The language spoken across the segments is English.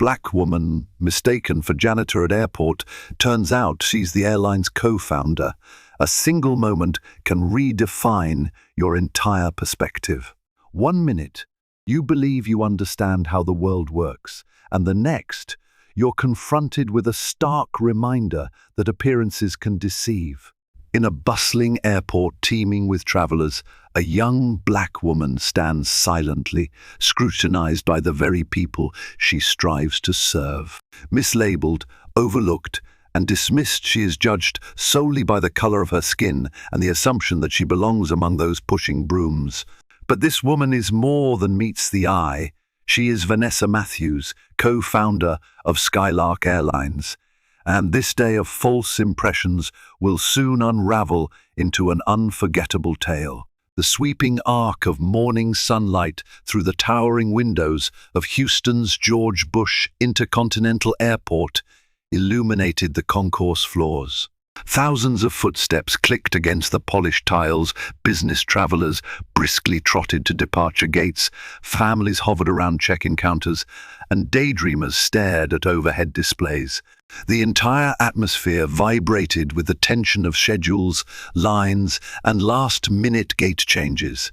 black woman, mistaken for janitor at airport, turns out she's the airline's co-founder. A single moment can redefine your entire perspective. 1 minute, you believe you understand how the world works, and the next, you're confronted with a stark reminder that appearances can deceive. In a bustling airport teeming with travelers, a young black woman stands silently, scrutinized by the very people she strives to serve. Mislabeled, overlooked, and dismissed, she is judged solely by the color of her skin and the assumption that she belongs among those pushing brooms. But this woman is more than meets the eye. She is Vanessa Matthews, co-founder of Skylark Airlines. And this day of false impressions will soon unravel into an unforgettable tale. The sweeping arc of morning sunlight through the towering windows of Houston's George Bush Intercontinental Airport illuminated the concourse floors. Thousands of footsteps clicked against the polished tiles, business travelers briskly trotted to departure gates, families hovered around check-in counters, and daydreamers stared at overhead displays. The entire atmosphere vibrated with the tension of schedules, lines, and last-minute gate changes.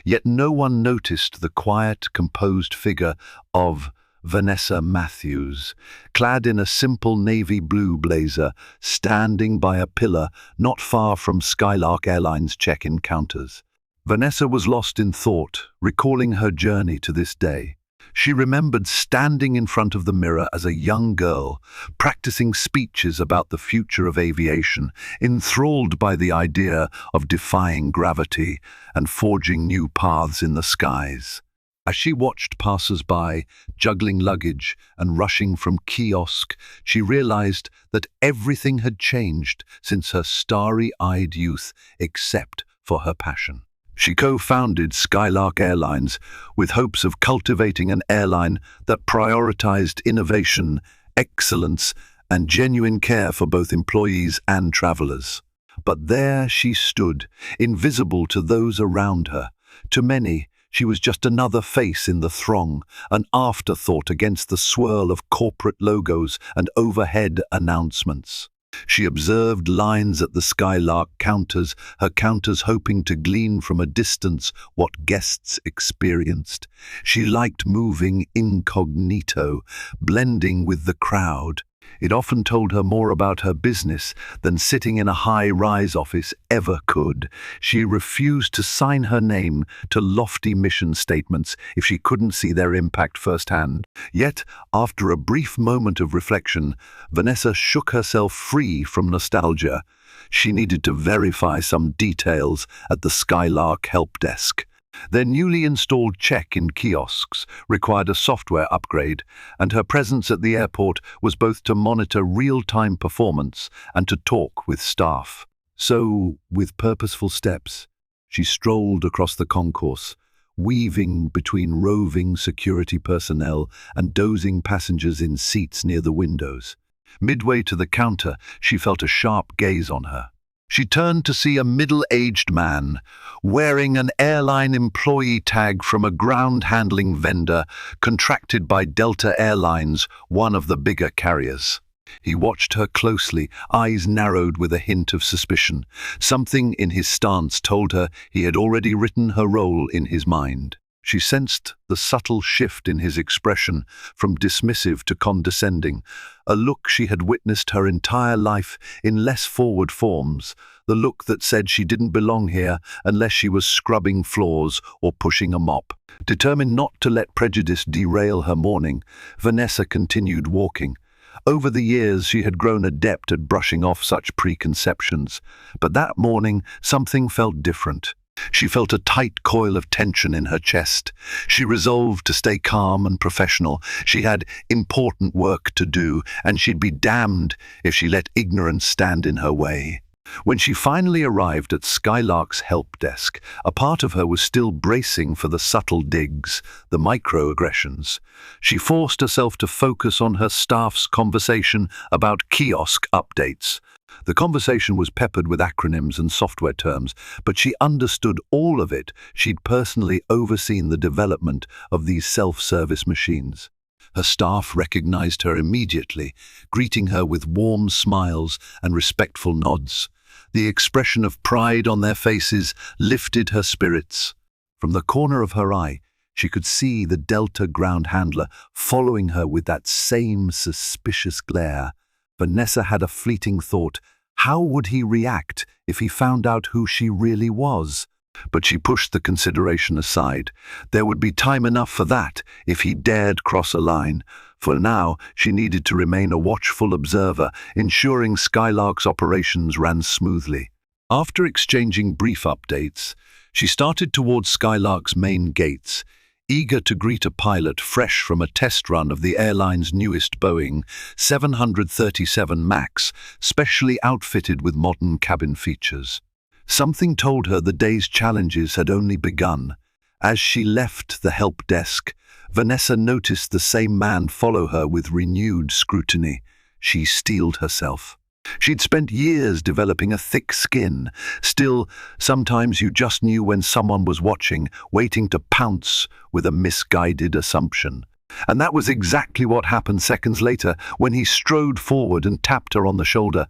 Yet no one noticed the quiet, composed figure of Vanessa Matthews, clad in a simple navy blue blazer, standing by a pillar not far from Skylark Airlines check-in counters. Vanessa was lost in thought, recalling her journey to this day. She remembered standing in front of the mirror as a young girl, practicing speeches about the future of aviation, enthralled by the idea of defying gravity and forging new paths in the skies. As she watched passers-by, juggling luggage and rushing from kiosk, she realized that everything had changed since her starry-eyed youth, except for her passion. She co-founded Skylark Airlines with hopes of cultivating an airline that prioritized innovation, excellence, and genuine care for both employees and travelers. But there she stood, invisible to those around her. To many, she was just another face in the throng, an afterthought against the swirl of corporate logos and overhead announcements. She observed lines at the Skylark counters, her counters hoping to glean from a distance what guests experienced. She liked moving incognito, blending with the crowd. It often told her more about her business than sitting in a high-rise office ever could. She refused to sign her name to lofty mission statements if she couldn't see their impact firsthand. Yet, after a brief moment of reflection, Vanessa shook herself free from nostalgia. She needed to verify some details at the Skylark help desk. Their newly installed check-in kiosks required a software upgrade, and her presence at the airport was both to monitor real-time performance and to talk with staff. So, with purposeful steps, she strolled across the concourse, weaving between roving security personnel and dozing passengers in seats near the windows. Midway to the counter, she felt a sharp gaze on her. She turned to see a middle-aged man, wearing an airline employee tag from a ground-handling vendor contracted by Delta Airlines, one of the bigger carriers. He watched her closely, eyes narrowed with a hint of suspicion. Something in his stance told her he had already written her role in his mind. She sensed the subtle shift in his expression from dismissive to condescending, a look she had witnessed her entire life in less forward forms, the look that said she didn't belong here unless she was scrubbing floors or pushing a mop. Determined not to let prejudice derail her morning, Vanessa continued walking. Over the years, she had grown adept at brushing off such preconceptions, but that morning something felt different. She felt a tight coil of tension in her chest. She resolved to stay calm and professional. She had important work to do, and she'd be damned if she let ignorance stand in her way. When she finally arrived at Skylark's help desk, a part of her was still bracing for the subtle digs, the microaggressions. She forced herself to focus on her staff's conversation about kiosk updates. The conversation was peppered with acronyms and software terms, but she understood all of it. She'd personally overseen the development of these self-service machines. Her staff recognized her immediately, greeting her with warm smiles and respectful nods. The expression of pride on their faces lifted her spirits. From the corner of her eye, she could see the Delta ground handler following her with that same suspicious glare. Vanessa had a fleeting thought. How would he react if he found out who she really was? But she pushed the consideration aside. There would be time enough for that if he dared cross a line. For now, she needed to remain a watchful observer, ensuring Skylark's operations ran smoothly. After exchanging brief updates, she started towards Skylark's main gates, eager to greet a pilot fresh from a test run of the airline's newest Boeing 737 MAX, specially outfitted with modern cabin features. Something told her the day's challenges had only begun. As she left the help desk, Vanessa noticed the same man follow her with renewed scrutiny. She steeled herself. She'd spent years developing a thick skin. Still, sometimes you just knew when someone was watching, waiting to pounce with a misguided assumption. And that was exactly what happened seconds later when he strode forward and tapped her on the shoulder.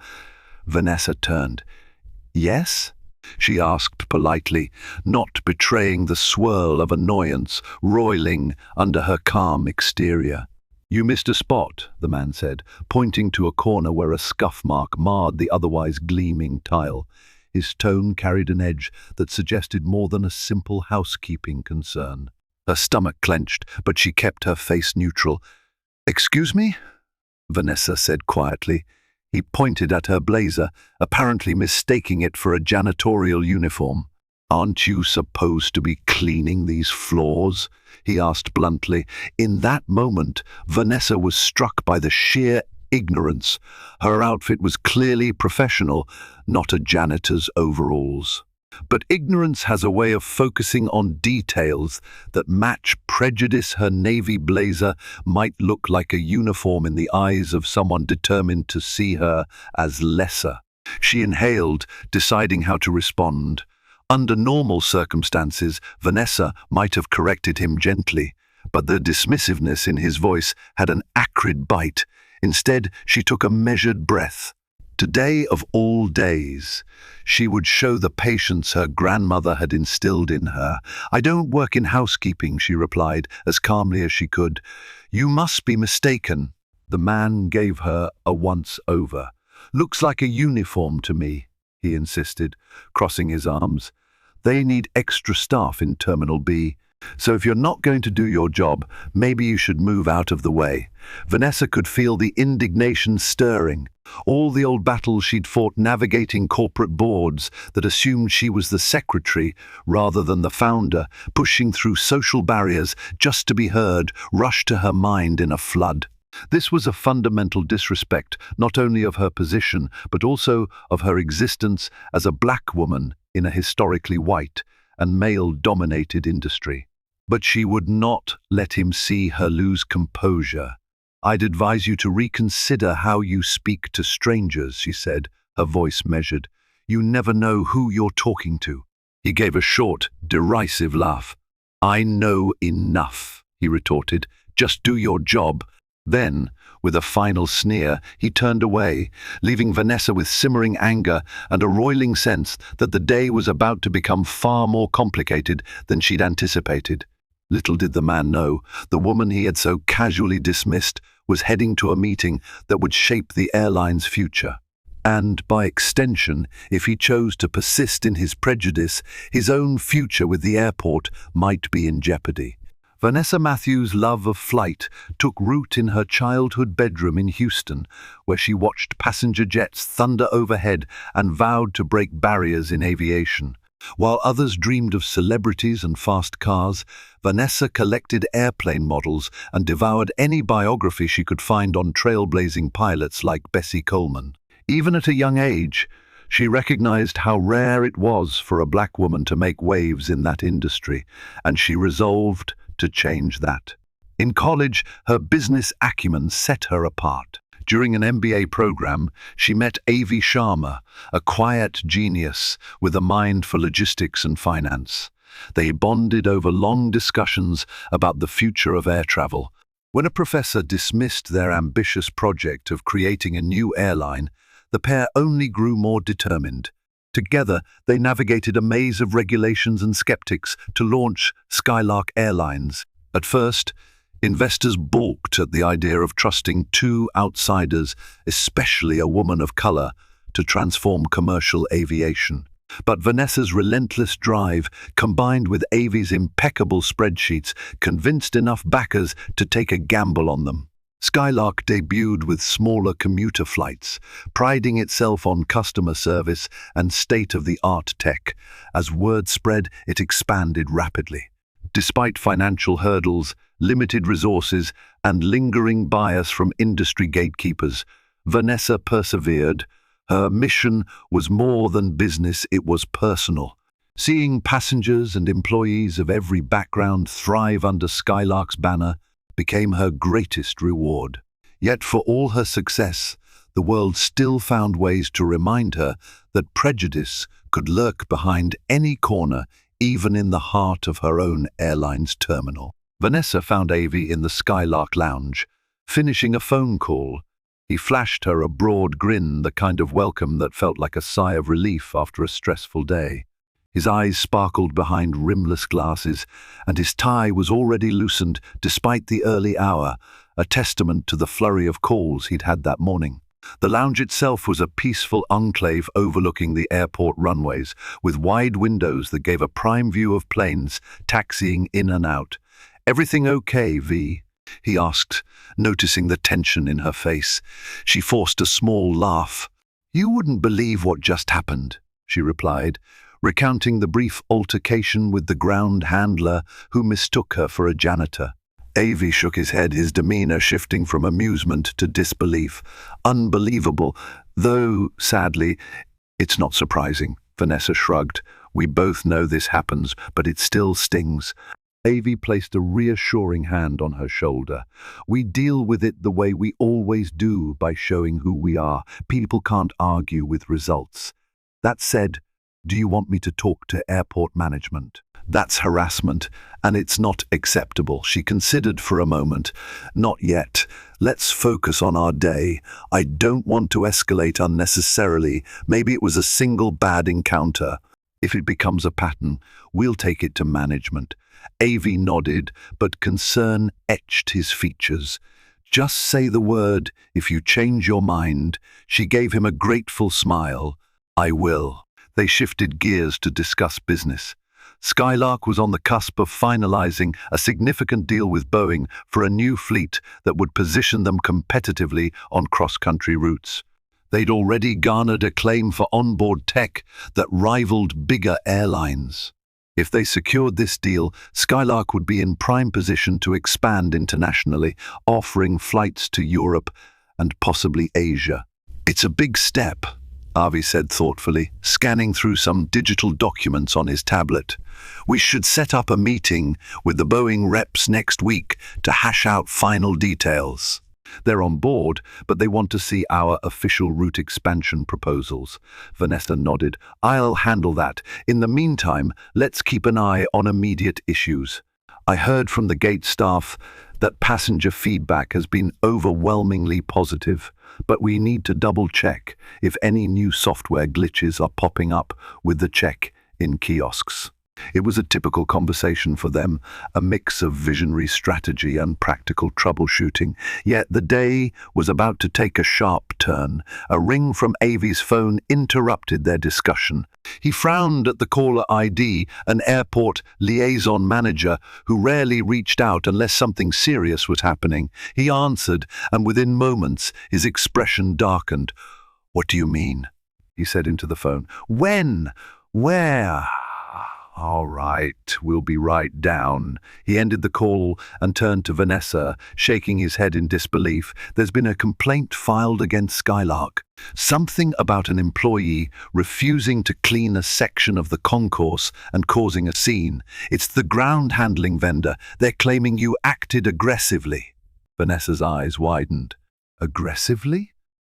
Vanessa turned. "Yes?" she asked politely, not betraying the swirl of annoyance roiling under her calm exterior. "You missed a spot," the man said, pointing to a corner where a scuff mark marred the otherwise gleaming tile. His tone carried an edge that suggested more than a simple housekeeping concern. Her stomach clenched, but she kept her face neutral. "Excuse me?" Vanessa said quietly. He pointed at her blazer, apparently mistaking it for a janitorial uniform. "Aren't you supposed to be cleaning these floors?" he asked bluntly. In that moment, Vanessa was struck by the sheer ignorance. Her outfit was clearly professional, not a janitor's overalls. But ignorance has a way of focusing on details that match prejudice. Her navy blazer might look like a uniform in the eyes of someone determined to see her as lesser. She inhaled, deciding how to respond. Under normal circumstances, Vanessa might have corrected him gently, but the dismissiveness in his voice had an acrid bite. Instead, she took a measured breath. Today of all days, she would show the patience her grandmother had instilled in her. "I don't work in housekeeping," she replied, as calmly as she could. "You must be mistaken." The man gave her a once-over. "Looks like a uniform to me," he insisted, crossing his arms. "They need extra staff in Terminal B. So if you're not going to do your job, maybe you should move out of the way." Vanessa could feel the indignation stirring. All the old battles she'd fought navigating corporate boards that assumed she was the secretary rather than the founder, pushing through social barriers just to be heard, rushed to her mind in a flood. This was a fundamental disrespect, not only of her position, but also of her existence as a black woman in a historically white and male-dominated industry. But she would not let him see her lose composure. "I'd advise you to reconsider how you speak to strangers," she said, her voice measured. "You never know who you're talking to." He gave a short, derisive laugh. "I know enough," he retorted. "Just do your job." Then, with a final sneer, he turned away, leaving Vanessa with simmering anger and a roiling sense that the day was about to become far more complicated than she'd anticipated. Little did the man know, the woman he had so casually dismissed was heading to a meeting that would shape the airline's future. And, by extension, if he chose to persist in his prejudice, his own future with the airport might be in jeopardy. Vanessa Matthews' love of flight took root in her childhood bedroom in Houston, where she watched passenger jets thunder overhead and vowed to break barriers in aviation. While others dreamed of celebrities and fast cars, Vanessa collected airplane models and devoured any biography she could find on trailblazing pilots like Bessie Coleman. Even at a young age, she recognized how rare it was for a black woman to make waves in that industry, and she resolved to change that. In college, her business acumen set her apart. During an MBA program, she met Avi Sharma, a quiet genius with a mind for logistics and finance. They bonded over long discussions about the future of air travel, When a professor dismissed their ambitious project of creating a new airline, the pair only grew more determined. Together, they navigated a maze of regulations and skeptics to launch Skylark Airlines. At first, investors balked at the idea of trusting two outsiders, especially a woman of color, to transform commercial aviation. But Vanessa's relentless drive, combined with Avi's impeccable spreadsheets, convinced enough backers to take a gamble on them. Skylark debuted with smaller commuter flights, priding itself on customer service and state-of-the-art tech. As word spread, it expanded rapidly. Despite financial hurdles, limited resources, and lingering bias from industry gatekeepers, Vanessa persevered. Her mission was more than business, it was personal. Seeing passengers and employees of every background thrive under Skylark's banner became her greatest reward. Yet for all her success, the world still found ways to remind her that prejudice could lurk behind any corner, even in the heart of her own airline's terminal. Vanessa found Avi in the Skylark lounge, finishing a phone call. He flashed her a broad grin, the kind of welcome that felt like a sigh of relief after a stressful day. His eyes sparkled behind rimless glasses, and his tie was already loosened despite the early hour, a testament to the flurry of calls he'd had that morning. The lounge itself was a peaceful enclave overlooking the airport runways, with wide windows that gave a prime view of planes taxiing in and out. "Everything okay, V?" he asked, noticing the tension in her face. She forced a small laugh. "You wouldn't believe what just happened," she replied, recounting the brief altercation with the ground handler who mistook her for a janitor. Avi shook his head, his demeanor shifting from amusement to disbelief. "Unbelievable, though, sadly, it's not surprising," Vanessa shrugged. "We both know this happens, but it still stings." Avi placed a reassuring hand on her shoulder. "We deal with it the way we always do, by showing who we are. People can't argue with results. That said, do you want me to talk to airport management?" "That's harassment, and it's not acceptable," she considered for a moment. "Not yet. Let's focus on our day. I don't want to escalate unnecessarily. Maybe it was a single bad encounter. If it becomes a pattern, we'll take it to management." Avi nodded, but concern etched his features. "Just say the word if you change your mind." She gave him a grateful smile. "I will." They shifted gears to discuss business. Skylark was on the cusp of finalizing a significant deal with Boeing for a new fleet that would position them competitively on cross-country routes. They'd already garnered acclaim for onboard tech that rivaled bigger airlines. If they secured this deal, Skylark would be in prime position to expand internationally, offering flights to Europe and possibly Asia. "It's a big step," Avi said thoughtfully, scanning through some digital documents on his tablet. "We should set up a meeting with the Boeing reps next week to hash out final details." "They're on board, but they want to see our official route expansion proposals." Vanessa nodded. "I'll handle that. In the meantime, let's keep an eye on immediate issues. I heard from the gate staff that passenger feedback has been overwhelmingly positive, but we need to double-check if any new software glitches are popping up with the check-in kiosks." It was a typical conversation for them, a mix of visionary strategy and practical troubleshooting. Yet the day was about to take a sharp turn. A ring from Avi's phone interrupted their discussion. He frowned at the caller ID, an airport liaison manager who rarely reached out unless something serious was happening. He answered, and within moments his expression darkened. "What do you mean?" he said into the phone. "When? Where?" "All right, we'll be right down." He ended the call and turned to Vanessa, shaking his head in disbelief. "There's been a complaint filed against Skylark. Something about an employee refusing to clean a section of the concourse and causing a scene. It's the ground handling vendor. They're claiming you acted aggressively." Vanessa's eyes widened. "Aggressively?"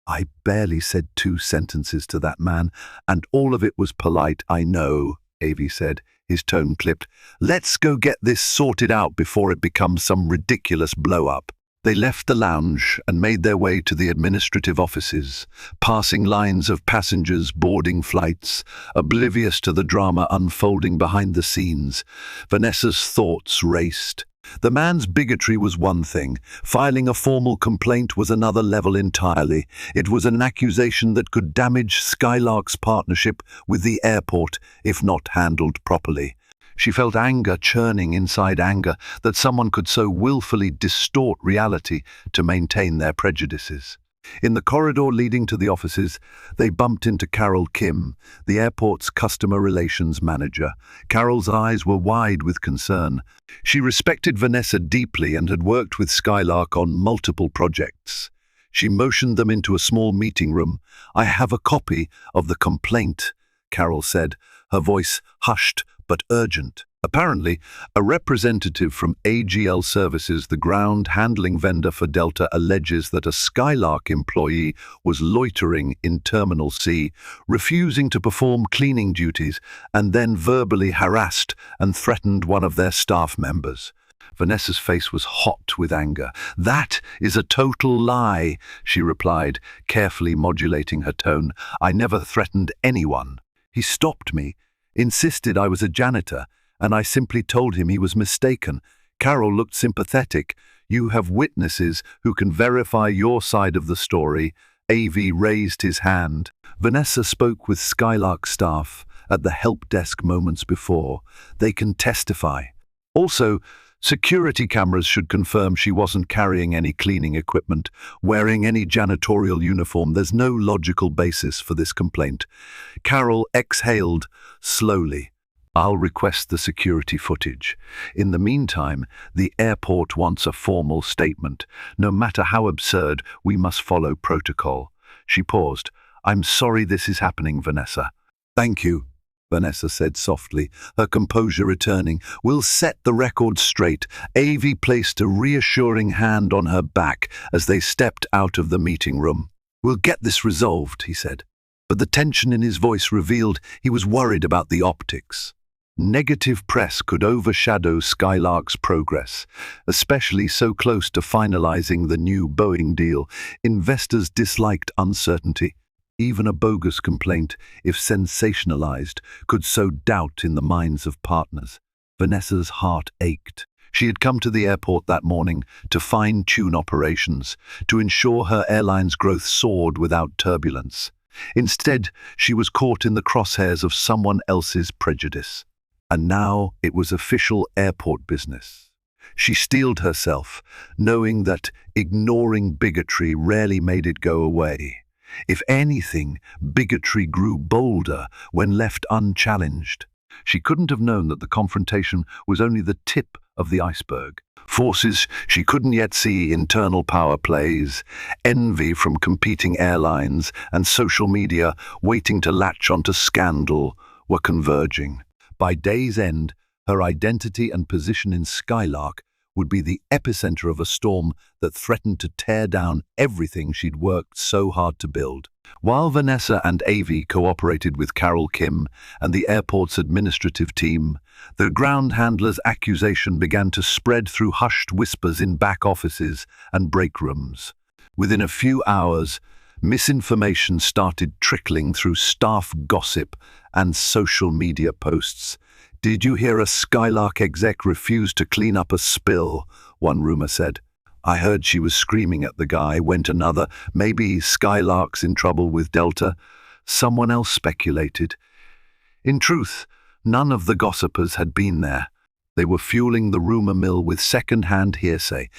"I barely said 2 sentences to that man, and all of it was polite, I know," Avi said, his tone clipped. "Let's go get this sorted out before it becomes some ridiculous blow-up." They left the lounge and made their way to the administrative offices, passing lines of passengers boarding flights, oblivious to the drama unfolding behind the scenes. Vanessa's thoughts raced. The man's bigotry was one thing. Filing a formal complaint was another level entirely. It was an accusation that could damage Skylark's partnership with the airport if not handled properly. She felt anger churning inside anger that someone could so willfully distort reality to maintain their prejudices. In the corridor leading to the offices, they bumped into Carol Kim, the airport's customer relations manager. Carol's eyes were wide with concern. She respected Vanessa deeply and had worked with Skylark on multiple projects. She motioned them into a small meeting room. "I have a copy of the complaint," Carol said, her voice hushed but urgent. Apparently, a representative from AGL Services, the ground handling vendor for Delta, alleges that a Skylark employee was loitering in Terminal C, refusing to perform cleaning duties, and then verbally harassed and threatened one of their staff members. Vanessa's face was hot with anger. "That is a total lie," she replied, carefully modulating her tone. "I never threatened anyone. He stopped me, insisted I was a janitor, and I simply told him he was mistaken." Carol looked sympathetic. "You have witnesses who can verify your side of the story." AV raised his hand. Vanessa spoke with Skylark staff at the help desk moments before. They can testify. Also, security cameras should confirm she wasn't carrying any cleaning equipment, wearing any janitorial uniform. There's no logical basis for this complaint. Carol exhaled slowly. "I'll request the security footage. In the meantime, the airport wants a formal statement. No matter how absurd, we must follow protocol." She paused. "I'm sorry this is happening, Vanessa." "Thank you," Vanessa said softly, her composure returning. "We'll set the record straight." AV placed a reassuring hand on her back as they stepped out of the meeting room. "We'll get this resolved," he said. But the tension in his voice revealed he was worried about the optics. Negative press could overshadow Skylark's progress, especially so close to finalizing the new Boeing deal. Investors disliked uncertainty. Even a bogus complaint, if sensationalized, could sow doubt in the minds of partners. Vanessa's heart ached. She had come to the airport that morning to fine-tune operations, to ensure her airline's growth soared without turbulence. Instead, she was caught in the crosshairs of someone else's prejudice. And now it was official airport business. She steeled herself, knowing that ignoring bigotry rarely made it go away. If anything, bigotry grew bolder when left unchallenged. She couldn't have known that the confrontation was only the tip of the iceberg. Forces she couldn't yet see, internal power plays, envy from competing airlines, and social media waiting to latch onto scandal, were converging. By day's end, her identity and position in Skylark would be the epicenter of a storm that threatened to tear down everything she'd worked so hard to build. While Vanessa and AV cooperated with Carol Kim and the airport's administrative team, the ground handler's accusation began to spread through hushed whispers in back offices and break rooms. Within a few hours, misinformation started trickling through staff gossip and social media posts. "Did you hear a Skylark exec refuse to clean up a spill?" one rumor said. "I heard she was screaming at the guy," went another. "Maybe Skylark's in trouble with Delta," someone else speculated. In truth, none of the gossipers had been there. They were fueling the rumor mill with second-hand hearsay.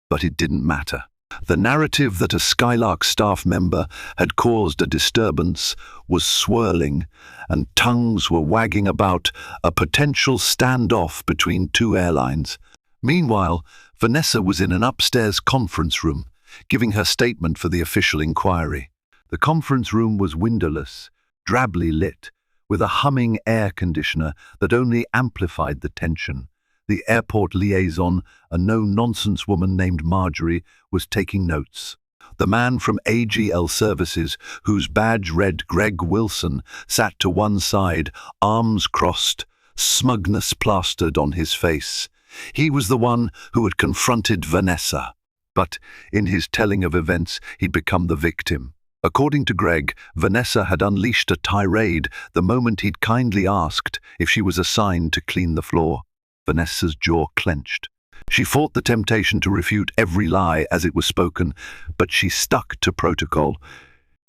But it didn't matter. The narrative that a Skylark staff member had caused a disturbance was swirling, and tongues were wagging about a potential standoff between two airlines. Meanwhile, Vanessa was in an upstairs conference room, giving her statement for the official inquiry. The conference room was windowless, drably lit, with a humming air conditioner that only amplified the tension. The airport liaison, a no-nonsense woman named Marjorie, was taking notes. The man from AGL Services, whose badge read Greg Wilson, sat to one side, arms crossed, smugness plastered on his face. He was the one who had confronted Vanessa. But in his telling of events, he'd become the victim. According to Greg, Vanessa had unleashed a tirade the moment he'd kindly asked if she was assigned to clean the floor. Vanessa's jaw clenched. She fought the temptation to refute every lie as it was spoken, but she stuck to protocol.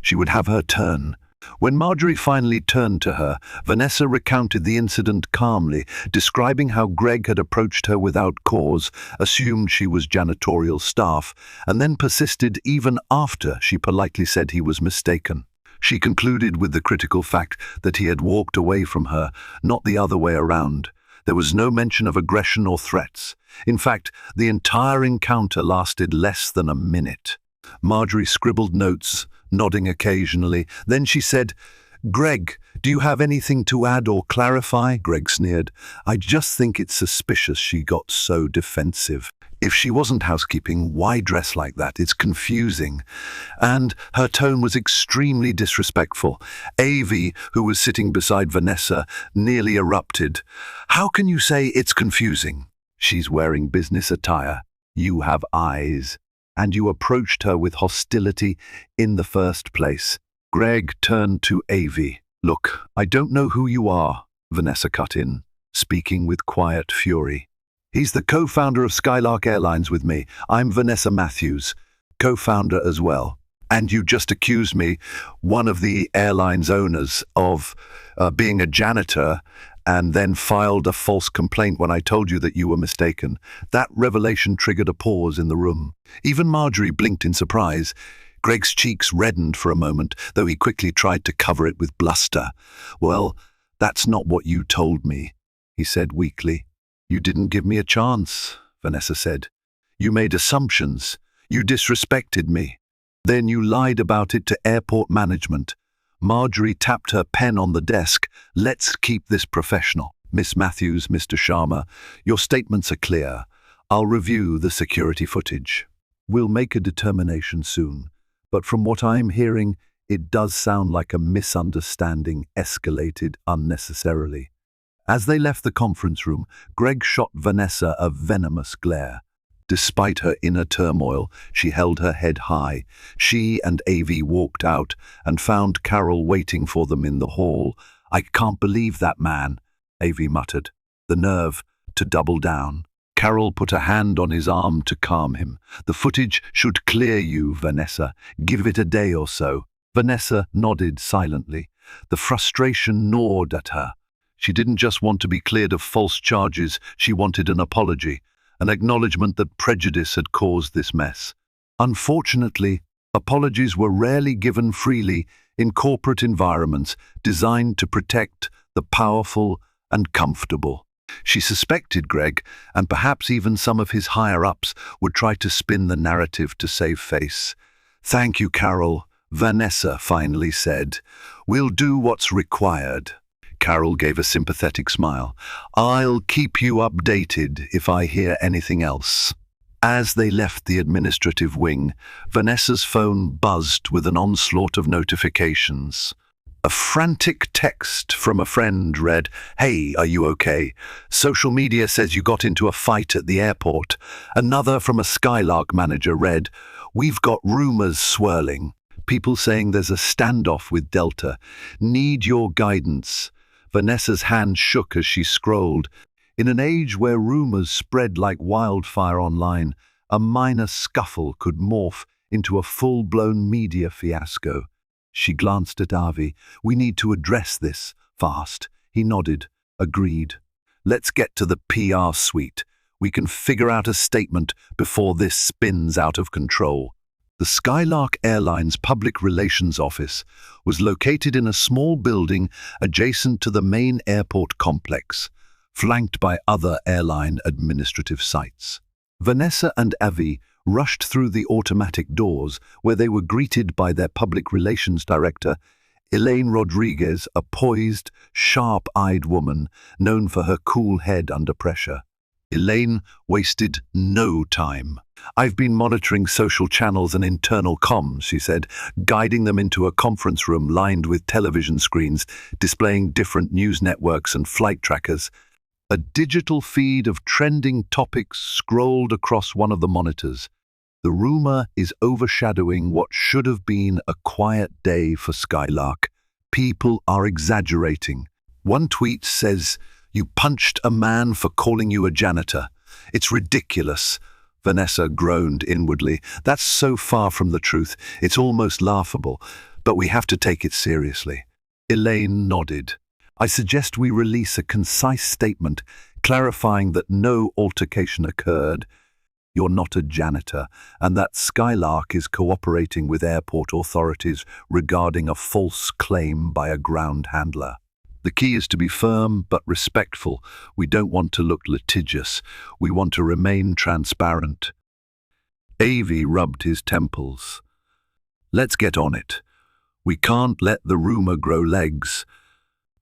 She would have her turn. When Marjorie finally turned to her, Vanessa recounted the incident calmly, describing how Greg had approached her without cause, assumed she was janitorial staff, and then persisted even after she politely said he was mistaken. She concluded with the critical fact that he had walked away from her, not the other way around. There was no mention of aggression or threats. In fact, the entire encounter lasted less than a minute. Marjorie scribbled notes, nodding occasionally. Then she said, "Greg, do you have anything to add or clarify?" Greg sneered. "I just think it's suspicious she got so defensive. If she wasn't housekeeping, why dress like that? It's confusing." And her tone was extremely disrespectful. Avi, who was sitting beside Vanessa, nearly erupted. "How can you say it's confusing? She's wearing business attire. You have eyes. And you approached her with hostility in the first place." Greg turned to Avi. "Look, I don't know who you are," Vanessa cut in, speaking with quiet fury. "He's the co-founder of Skylark Airlines with me. I'm Vanessa Matthews, co-founder as well. And you just accused me, one of the airline's owners, of being a janitor, and then filed a false complaint when I told you that you were mistaken." That revelation triggered a pause in the room. Even Marjorie blinked in surprise. Greg's cheeks reddened for a moment, though he quickly tried to cover it with bluster. "Well, that's not what you told me," he said weakly. "You didn't give me a chance," Vanessa said. "You made assumptions. You disrespected me. Then you lied about it to airport management." Marjorie tapped her pen on the desk. "Let's keep this professional. Miss Matthews, Mr. Sharma, your statements are clear. I'll review the security footage. We'll make a determination soon. But from what I'm hearing, it does sound like a misunderstanding escalated unnecessarily." As they left the conference room, Greg shot Vanessa a venomous glare. Despite her inner turmoil, she held her head high. She and Avi walked out and found Carol waiting for them in the hall. "I can't believe that man," Avi muttered. "The nerve to double down." Carol put a hand on his arm to calm him. "The footage should clear you, Vanessa. Give it a day or so." Vanessa nodded silently. The frustration gnawed at her. She didn't just want to be cleared of false charges, she wanted an apology. An acknowledgement that prejudice had caused this mess. Unfortunately, apologies were rarely given freely in corporate environments designed to protect the powerful and comfortable. She suspected Greg, and perhaps even some of his higher-ups, would try to spin the narrative to save face. "Thank you, Carol," Vanessa finally said. "We'll do what's required." Carol gave a sympathetic smile. "I'll keep you updated if I hear anything else." As they left the administrative wing, Vanessa's phone buzzed with an onslaught of notifications. A frantic text from a friend read, "Hey, are you okay? Social media says you got into a fight at the airport." Another from a Skylark manager read, "We've got rumors swirling. People saying there's a standoff with Delta. Need your guidance." Vanessa's hand shook as she scrolled. In an age where rumors spread like wildfire online, a minor scuffle could morph into a full-blown media fiasco. She glanced at Avi. "We need to address this fast." He nodded, agreed. "Let's get to the PR suite. We can figure out a statement before this spins out of control." The Skylark Airlines public relations office was located in a small building adjacent to the main airport complex, flanked by other airline administrative sites. Vanessa and Avi rushed through the automatic doors, where they were greeted by their public relations director, Elaine Rodriguez, a poised, sharp-eyed woman known for her cool head under pressure. Elaine wasted no time. "I've been monitoring social channels and internal comms," she said, guiding them into a conference room lined with television screens displaying different news networks and flight trackers. A digital feed of trending topics scrolled across one of the monitors. The rumor is overshadowing what should have been a quiet day for Skylark. People are exaggerating. One tweet says, "You punched a man for calling you a janitor. It's ridiculous." Vanessa groaned inwardly. That's so far from the truth. It's almost laughable, but we have to take it seriously. Elaine nodded. I suggest we release a concise statement clarifying that no altercation occurred. You're not a janitor, and that Skylark is cooperating with airport authorities regarding a false claim by a ground handler. The key is to be firm but respectful. We don't want to look litigious. We want to remain transparent. Avi rubbed his temples. Let's get on it. We can't let the rumor grow legs.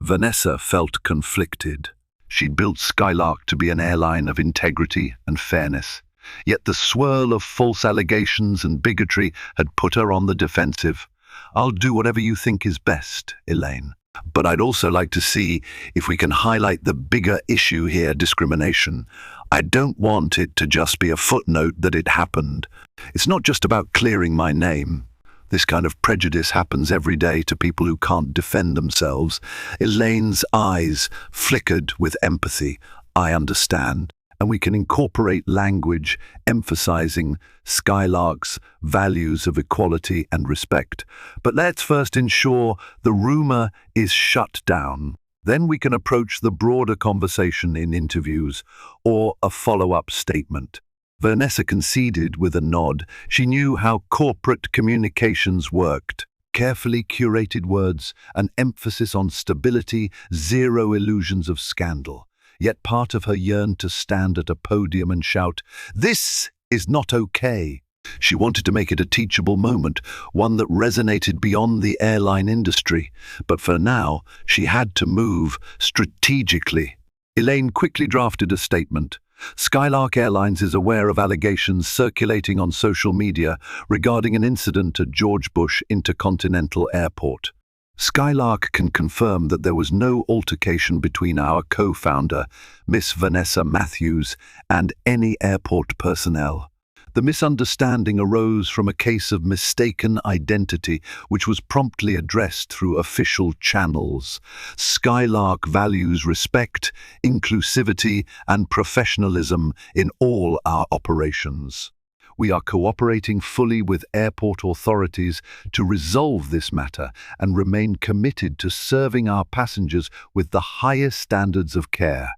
Vanessa felt conflicted. She'd built Skylark to be an airline of integrity and fairness. Yet the swirl of false allegations and bigotry had put her on the defensive. I'll do whatever you think is best, Elaine. But I'd also like to see if we can highlight the bigger issue here, discrimination. I don't want it to just be a footnote that it happened. It's not just about clearing my name. This kind of prejudice happens every day to people who can't defend themselves. Elaine's eyes flickered with empathy. I understand. And we can incorporate language emphasizing Skylark's values of equality and respect. But let's first ensure the rumor is shut down. Then we can approach the broader conversation in interviews or a follow-up statement. Vanessa conceded with a nod. She knew how corporate communications worked. Carefully curated words, an emphasis on stability, zero illusions of scandal. Yet part of her yearned to stand at a podium and shout, "This is not okay." She wanted to make it a teachable moment, one that resonated beyond the airline industry. But for now, she had to move strategically. Elaine quickly drafted a statement. Skylark Airlines is aware of allegations circulating on social media regarding an incident at George Bush Intercontinental Airport. Skylark can confirm that there was no altercation between our co-founder, Miss Vanessa Matthews, and any airport personnel. The misunderstanding arose from a case of mistaken identity, which was promptly addressed through official channels. Skylark values respect, inclusivity, and professionalism in all our operations. We are cooperating fully with airport authorities to resolve this matter and remain committed to serving our passengers with the highest standards of care.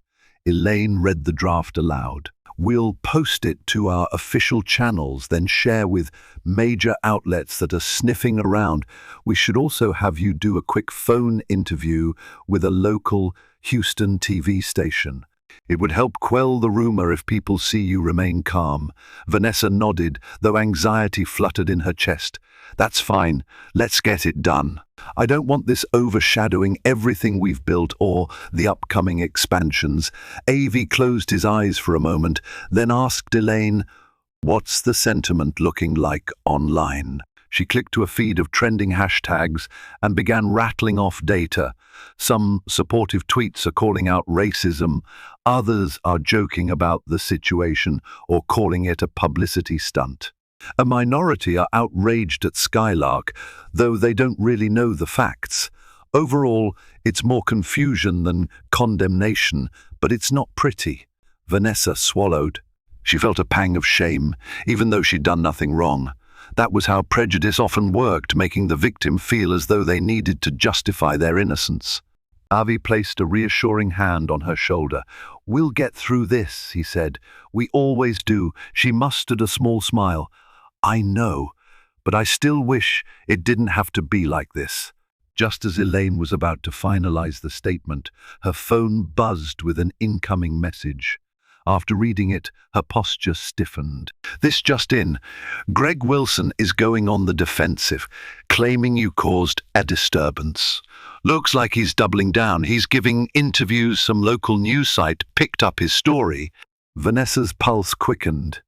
Elaine read the draft aloud. We'll post it to our official channels, then share with major outlets that are sniffing around. We should also have you do a quick phone interview with a local Houston TV station. It would help quell the rumor if people see you remain calm. Vanessa nodded, though anxiety fluttered in her chest. That's fine. Let's get it done. I don't want this overshadowing everything we've built or the upcoming expansions. Avi closed his eyes for a moment, then asked Elaine, "What's the sentiment looking like online?" She clicked to a feed of trending hashtags and began rattling off data. Some supportive tweets are calling out racism. Others are joking about the situation or calling it a publicity stunt. A minority are outraged at Skylark, though they don't really know the facts. Overall, it's more confusion than condemnation, but it's not pretty. Vanessa swallowed. She felt a pang of shame, even though she'd done nothing wrong. That was how prejudice often worked, making the victim feel as though they needed to justify their innocence. Avi placed a reassuring hand on her shoulder. "We'll get through this," he said. "We always do." She mustered a small smile. "I know, but I still wish it didn't have to be like this." Just as Elaine was about to finalize the statement, her phone buzzed with an incoming message. After reading it, her posture stiffened. "This just in. Greg Wilson is going on the defensive, claiming you caused a disturbance. Looks like he's doubling down. He's giving interviews. Some local news site picked up his story." Vanessa's pulse quickened.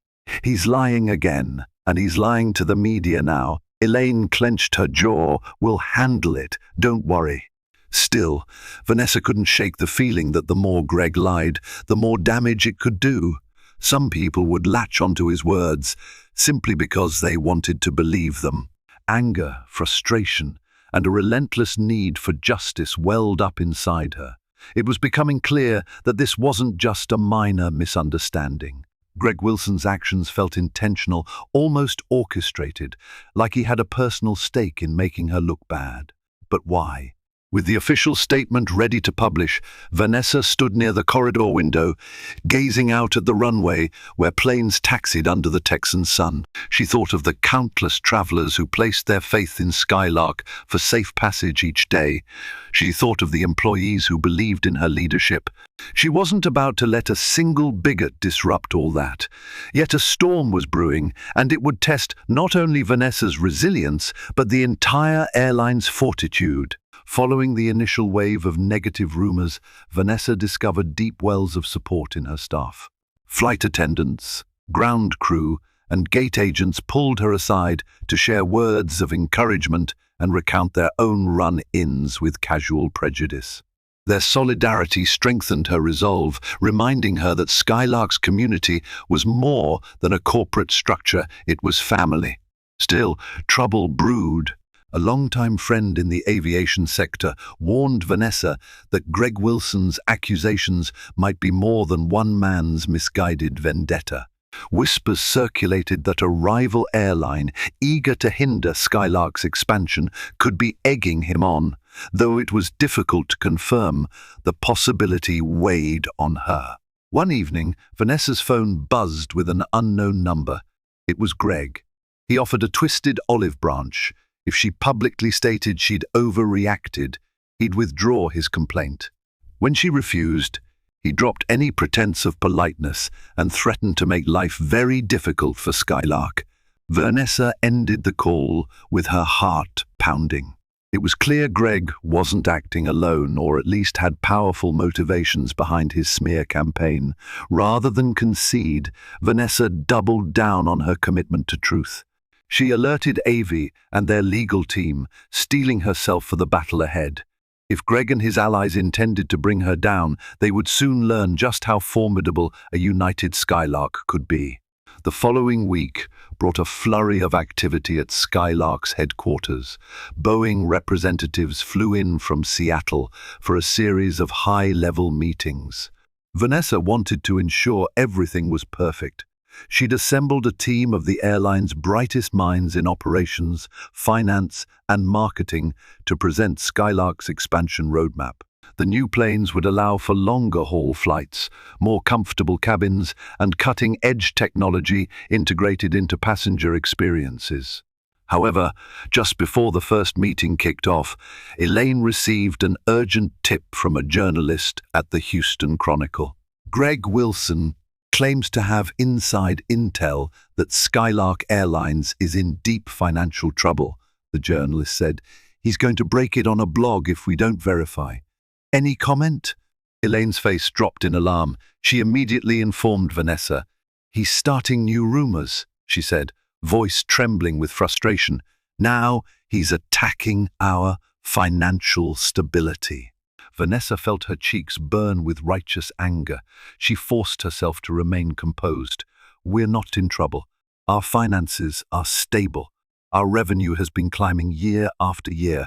He's lying again, and he's lying to the media now. Elaine clenched her jaw. "We'll handle it. Don't worry." Still, Vanessa couldn't shake the feeling that the more Greg lied, the more damage it could do. Some people would latch onto his words, simply because they wanted to believe them. Anger, frustration, and a relentless need for justice welled up inside her. It was becoming clear that this wasn't just a minor misunderstanding. Greg Wilson's actions felt intentional, almost orchestrated, like he had a personal stake in making her look bad. But why? With the official statement ready to publish, Vanessa stood near the corridor window, gazing out at the runway where planes taxied under the Texan sun. She thought of the countless travelers who placed their faith in Skylark for safe passage each day. She thought of the employees who believed in her leadership. She wasn't about to let a single bigot disrupt all that. Yet a storm was brewing, and it would test not only Vanessa's resilience, but the entire airline's fortitude. Following the initial wave of negative rumors, Vanessa discovered deep wells of support in her staff. Flight attendants, ground crew, and gate agents pulled her aside to share words of encouragement and recount their own run-ins with casual prejudice. Their solidarity strengthened her resolve, reminding her that Skylark's community was more than a corporate structure, it was family. Still, trouble brewed. A longtime friend in the aviation sector warned Vanessa that Greg Wilson's accusations might be more than one man's misguided vendetta. Whispers circulated that a rival airline, eager to hinder Skylark's expansion, could be egging him on. Though it was difficult to confirm, the possibility weighed on her. One evening, Vanessa's phone buzzed with an unknown number. It was Greg. He offered a twisted olive branch. If she publicly stated she'd overreacted, he'd withdraw his complaint. When she refused, he dropped any pretense of politeness and threatened to make life very difficult for Skylark. Vanessa ended the call with her heart pounding. It was clear Greg wasn't acting alone, or at least had powerful motivations behind his smear campaign. Rather than concede, Vanessa doubled down on her commitment to truth. She alerted Avi and their legal team, steeling herself for the battle ahead. If Greg and his allies intended to bring her down, they would soon learn just how formidable a united Skylark could be. The following week brought a flurry of activity at Skylark's headquarters. Boeing representatives flew in from Seattle for a series of high-level meetings. Vanessa wanted to ensure everything was perfect. She'd assembled a team of the airline's brightest minds in operations, finance, and marketing to present Skylark's expansion roadmap. The new planes would allow for longer-haul flights, more comfortable cabins, and cutting-edge technology integrated into passenger experiences. However, just before the first meeting kicked off, Elaine received an urgent tip from a journalist at the Houston Chronicle. Greg Wilson claims to have inside intel that Skylark Airlines is in deep financial trouble, the journalist said. He's going to break it on a blog if we don't verify. Any comment? Elaine's face dropped in alarm. She immediately informed Vanessa. He's starting new rumors, she said, voice trembling with frustration. Now he's attacking our financial stability. Vanessa felt her cheeks burn with righteous anger. She forced herself to remain composed. We're not in trouble. Our finances are stable. Our revenue has been climbing year after year.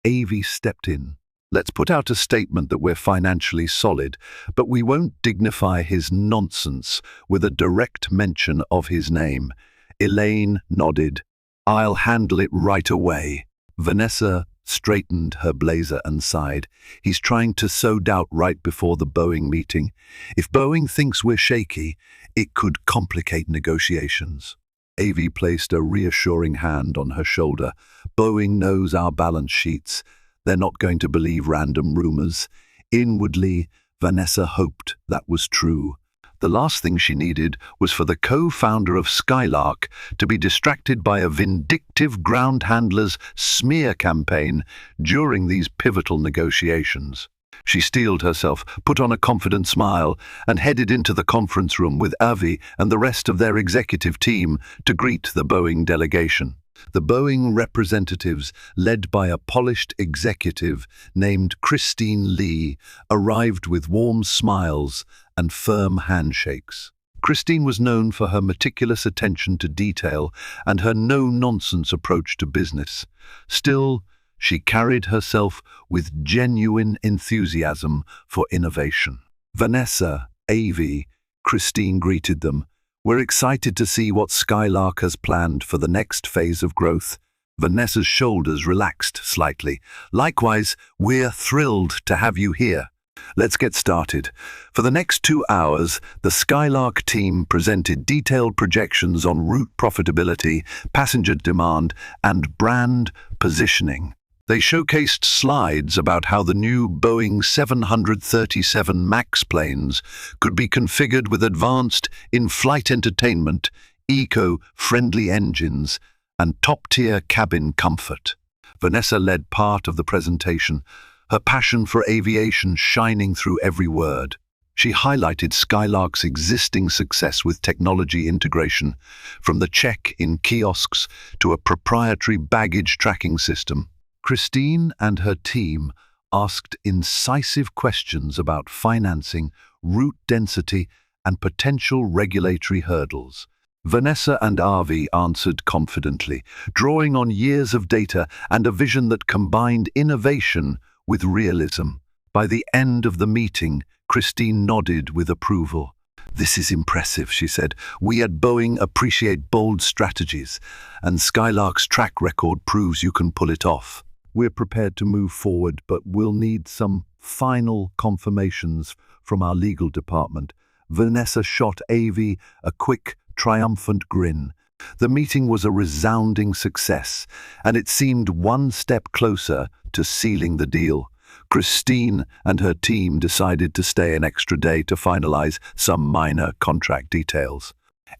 Avi stepped in. Let's put out a statement that we're financially solid, but we won't dignify his nonsense with a direct mention of his name. Elaine nodded. I'll handle it right away. Vanessa straightened her blazer and sighed. He's trying to sow doubt right before the Boeing meeting. If Boeing thinks we're shaky, it could complicate negotiations. Avi placed a reassuring hand on her shoulder. Boeing knows our balance sheets. They're not going to believe random rumors. Inwardly, Vanessa hoped that was true. The last thing she needed was for the co-founder of Skylark to be distracted by a vindictive ground handler's smear campaign during these pivotal negotiations. She steeled herself, put on a confident smile, and headed into the conference room with Avi and the rest of their executive team to greet the Boeing delegation. The Boeing representatives, led by a polished executive named Christine Lee, arrived with warm smiles and firm handshakes. Christine was known for her meticulous attention to detail and her no-nonsense approach to business. Still, she carried herself with genuine enthusiasm for innovation. Vanessa, Avi, Christine greeted them. "We're excited to see what Skylark has planned for the next phase of growth." Vanessa's shoulders relaxed slightly. "Likewise, we're thrilled to have you here. Let's get started." For the next 2 hours, the Skylark team presented detailed projections on route profitability, passenger demand, and brand positioning. They showcased slides about how the new Boeing 737 MAX planes could be configured with advanced in-flight entertainment, eco-friendly engines, and top-tier cabin comfort. Vanessa led part of the presentation, her passion for aviation shining through every word. She highlighted Skylark's existing success with technology integration, from the check-in kiosks to a proprietary baggage tracking system. Christine and her team asked incisive questions about financing, route density, and potential regulatory hurdles. Vanessa and Avi answered confidently, drawing on years of data and a vision that combined innovation with realism. By the end of the meeting, Christine nodded with approval. "This is impressive," she said. "We at Boeing appreciate bold strategies, and Skylark's track record proves you can pull it off. We're prepared to move forward, but we'll need some final confirmations from our legal department." Vanessa shot Avi a quick, triumphant grin. The meeting was a resounding success, and it seemed one step closer to sealing the deal. Christine and her team decided to stay an extra day to finalize some minor contract details.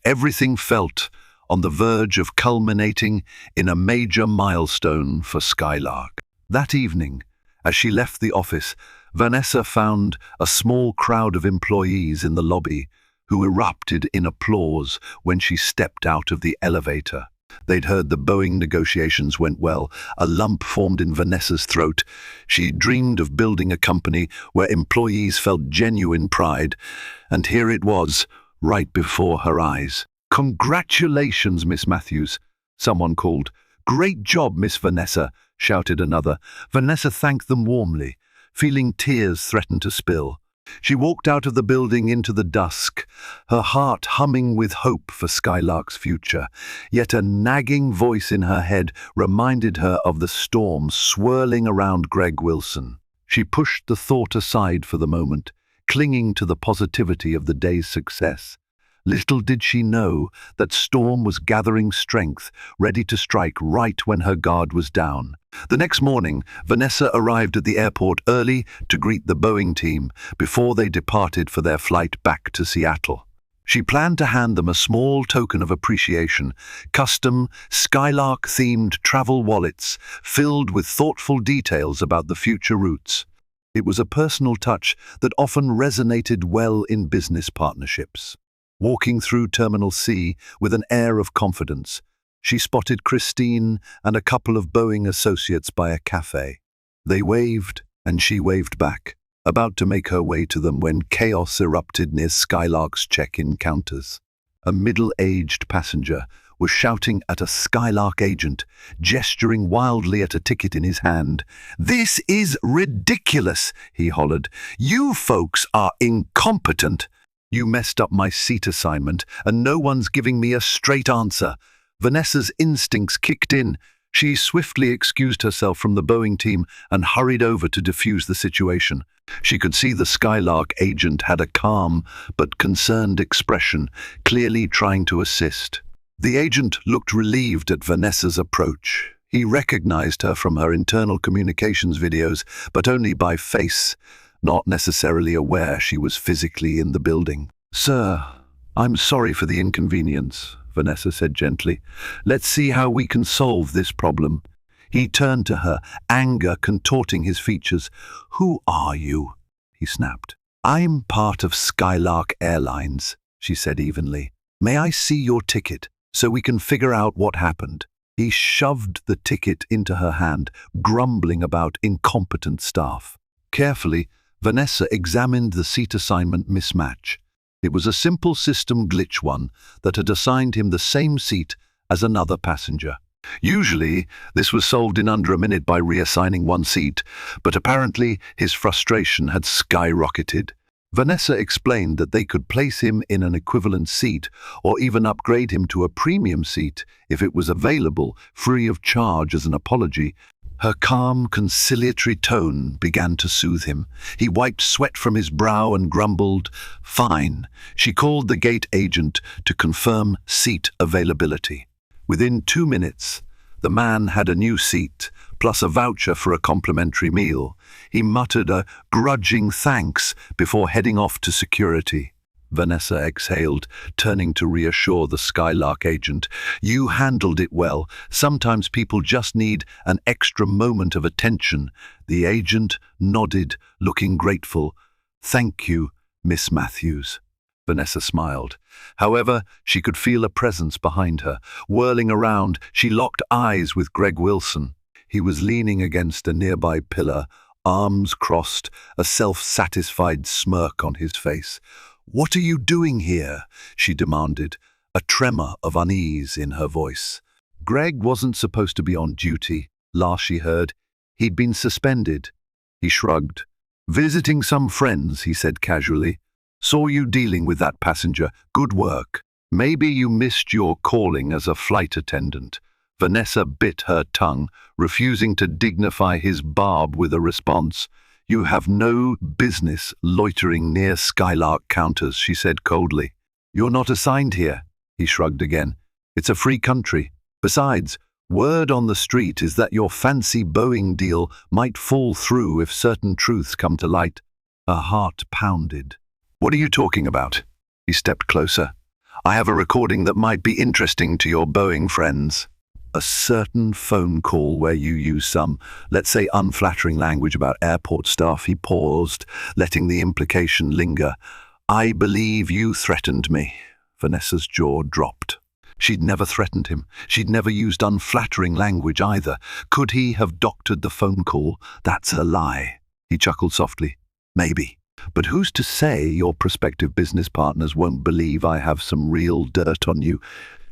Everything felt on the verge of culminating in a major milestone for Skylark. That evening, as she left the office, Vanessa found a small crowd of employees in the lobby who erupted in applause when she stepped out of the elevator. They'd heard the Boeing negotiations went well. A lump formed in Vanessa's throat. She dreamed of building a company where employees felt genuine pride, and here it was, right before her eyes. "Congratulations, Miss Matthews," someone called. "Great job, Miss Vanessa," shouted another. Vanessa thanked them warmly, feeling tears threaten to spill. She walked out of the building into the dusk, her heart humming with hope for Skylark's future. Yet a nagging voice in her head reminded her of the storm swirling around Greg Wilson. She pushed the thought aside for the moment, clinging to the positivity of the day's success. Little did she know that storm was gathering strength, ready to strike right when her guard was down. The next morning, Vanessa arrived at the airport early to greet the Boeing team before they departed for their flight back to Seattle. She planned to hand them a small token of appreciation, custom Skylark-themed travel wallets filled with thoughtful details about the future routes. It was a personal touch that often resonated well in business partnerships. Walking through Terminal C with an air of confidence, she spotted Christine and a couple of Boeing associates by a cafe. They waved, and she waved back, about to make her way to them when chaos erupted near Skylark's check-in counters. A middle-aged passenger was shouting at a Skylark agent, gesturing wildly at a ticket in his hand. "This is ridiculous," he hollered. "You folks are incompetent. You messed up my seat assignment, and no one's giving me a straight answer." Vanessa's instincts kicked in. She swiftly excused herself from the Boeing team and hurried over to defuse the situation. She could see the Skylark agent had a calm but concerned expression, clearly trying to assist. The agent looked relieved at Vanessa's approach. He recognized her from her internal communications videos, but only by face, not necessarily aware she was physically in the building. "Sir, I'm sorry for the inconvenience," Vanessa said gently. "Let's see how we can solve this problem." He turned to her, anger contorting his features. "Who are you?" he snapped. "I'm part of Skylark Airlines," she said evenly. "May I see your ticket so we can figure out what happened?" He shoved the ticket into her hand, grumbling about incompetent staff. Carefully, Vanessa examined the seat assignment mismatch. It was a simple system glitch one that had assigned him the same seat as another passenger. Usually, this was solved in under a minute by reassigning one seat, but apparently his frustration had skyrocketed. Vanessa explained that they could place him in an equivalent seat or even upgrade him to a premium seat if it was available, free of charge as an apology. Her calm, conciliatory tone began to soothe him. He wiped sweat from his brow and grumbled, "Fine." She called the gate agent to confirm seat availability. Within 2 minutes, the man had a new seat, plus a voucher for a complimentary meal. He muttered a grudging thanks before heading off to security. Vanessa exhaled, turning to reassure the Skylark agent. "You handled it well. Sometimes people just need an extra moment of attention." The agent nodded, looking grateful. "Thank you, Miss Matthews." Vanessa smiled. However, she could feel a presence behind her. Whirling around, she locked eyes with Greg Wilson. He was leaning against a nearby pillar, arms crossed, a self-satisfied smirk on his face. "What are you doing here?" she demanded, a tremor of unease in her voice. Greg wasn't supposed to be on duty, last she heard. He'd been suspended. He shrugged. "Visiting some friends," he said casually. "Saw you dealing with that passenger. Good work. Maybe you missed your calling as a flight attendant." Vanessa bit her tongue, refusing to dignify his barb with a response. "You have no business loitering near Skylark counters," she said coldly. "You're not assigned here," he shrugged again. "It's a free country. Besides, word on the street is that your fancy Boeing deal might fall through if certain truths come to light." Her heart pounded. "What are you talking about?" He stepped closer. "I have a recording that might be interesting to your Boeing friends. A certain phone call where you use some, let's say, unflattering language about airport staff." He paused, letting the implication linger. "I believe you threatened me." Vanessa's jaw dropped. She'd never threatened him. She'd never used unflattering language either. Could he have doctored the phone call? "That's a lie." He chuckled softly. "Maybe. But who's to say your prospective business partners won't believe I have some real dirt on you?"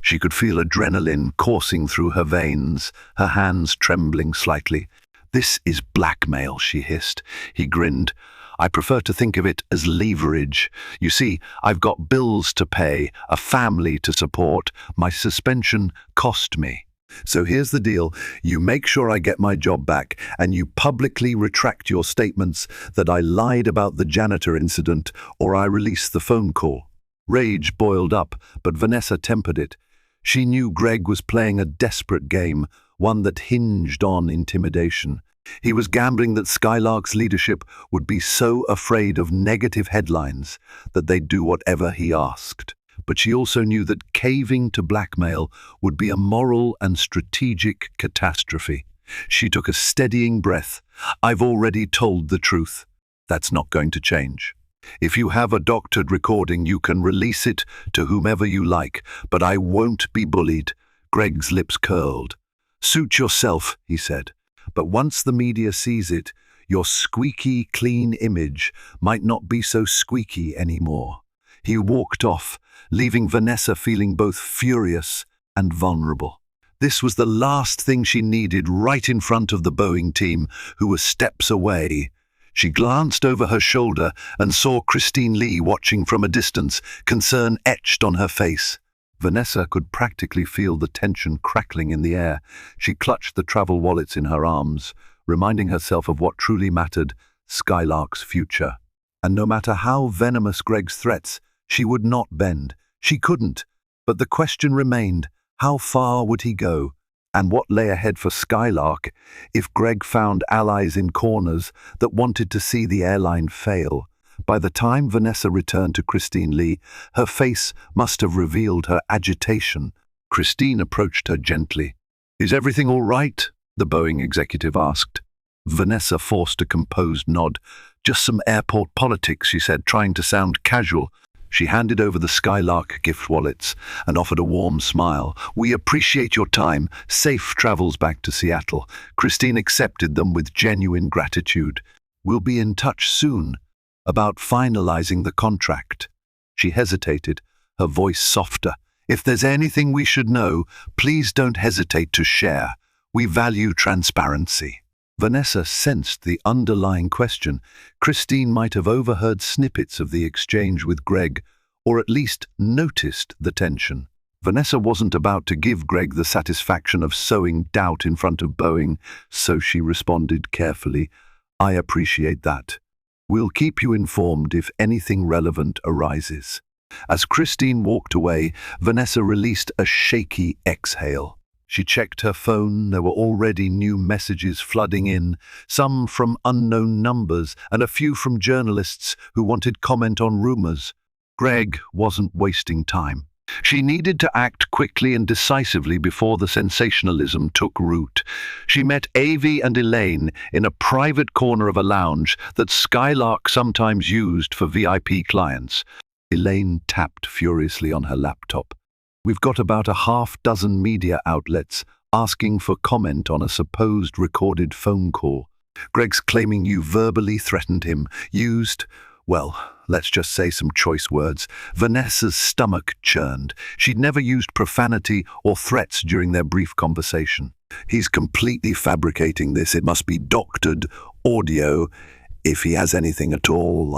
She could feel adrenaline coursing through her veins, her hands trembling slightly. "This is blackmail," she hissed. He grinned. "I prefer to think of it as leverage. You see, I've got bills to pay, a family to support. My suspension cost me. So here's the deal. You make sure I get my job back, and you publicly retract your statements that I lied about the janitor incident, or I release the phone call." Rage boiled up, but Vanessa tempered it. She knew Greg was playing a desperate game, one that hinged on intimidation. He was gambling that Skylark's leadership would be so afraid of negative headlines that they'd do whatever he asked. But she also knew that caving to blackmail would be a moral and strategic catastrophe. She took a steadying breath. "I've already told the truth. That's not going to change. If you have a doctored recording, you can release it to whomever you like, but I won't be bullied." Greg's lips curled. "Suit yourself," he said. "But once the media sees it, your squeaky clean image might not be so squeaky anymore." He walked off, leaving Vanessa feeling both furious and vulnerable. This was the last thing she needed, right in front of the Boeing team, who was steps away. She glanced over her shoulder and saw Christine Lee watching from a distance, concern etched on her face. Vanessa could practically feel the tension crackling in the air. She clutched the travel wallets in her arms, reminding herself of what truly mattered, Skylark's future. And no matter how venomous Greg's threats, she would not bend. She couldn't. But the question remained, how far would he go? And what lay ahead for Skylark if Greg found allies in corners that wanted to see the airline fail? By the time Vanessa returned to Christine Lee, her face must have revealed her agitation. Christine approached her gently. "Is everything all right?" the Boeing executive asked. Vanessa forced a composed nod. "Just some airport politics," she said, trying to sound casual. She handed over the Skylark gift wallets and offered a warm smile. "We appreciate your time. Safe travels back to Seattle." Christine accepted them with genuine gratitude. "We'll be in touch soon about finalizing the contract." She hesitated, her voice softer. If there's anything we should know, please don't hesitate to share. We value transparency. Vanessa sensed the underlying question. Christine might have overheard snippets of the exchange with Greg, or at least noticed the tension. Vanessa wasn't about to give Greg the satisfaction of sowing doubt in front of Boeing, so she responded carefully, "I appreciate that. We'll keep you informed if anything relevant arises." As Christine walked away, Vanessa released a shaky exhale. She checked her phone. There were already new messages flooding in, some from unknown numbers and a few from journalists who wanted comment on rumors. Greg wasn't wasting time. She needed to act quickly and decisively before the sensationalism took root. She met Avi and Elaine in a private corner of a lounge that Skylark sometimes used for VIP clients. Elaine tapped furiously on her laptop. "We've got about a half-dozen media outlets asking for comment on a supposed recorded phone call. Greg's claiming you verbally threatened him, used, well, let's just say some choice words." Vanessa's stomach churned. She'd never used profanity or threats during their brief conversation. "He's completely fabricating this. It must be doctored audio, if he has anything at all."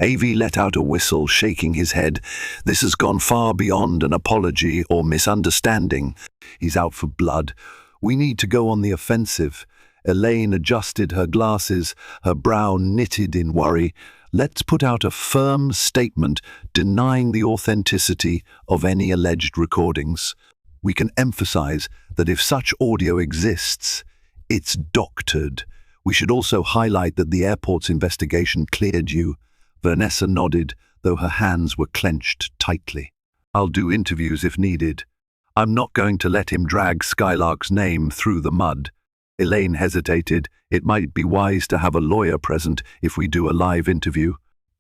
Avi let out a whistle, shaking his head. "This has gone far beyond an apology or misunderstanding. He's out for blood. We need to go on the offensive." Elaine adjusted her glasses, her brow knitted in worry. "Let's put out a firm statement denying the authenticity of any alleged recordings. We can emphasize that if such audio exists, it's doctored. We should also highlight that the airport's investigation cleared you." Vanessa nodded, though her hands were clenched tightly. "I'll do interviews if needed. I'm not going to let him drag Skylark's name through the mud." Elaine hesitated. "It might be wise to have a lawyer present if we do a live interview.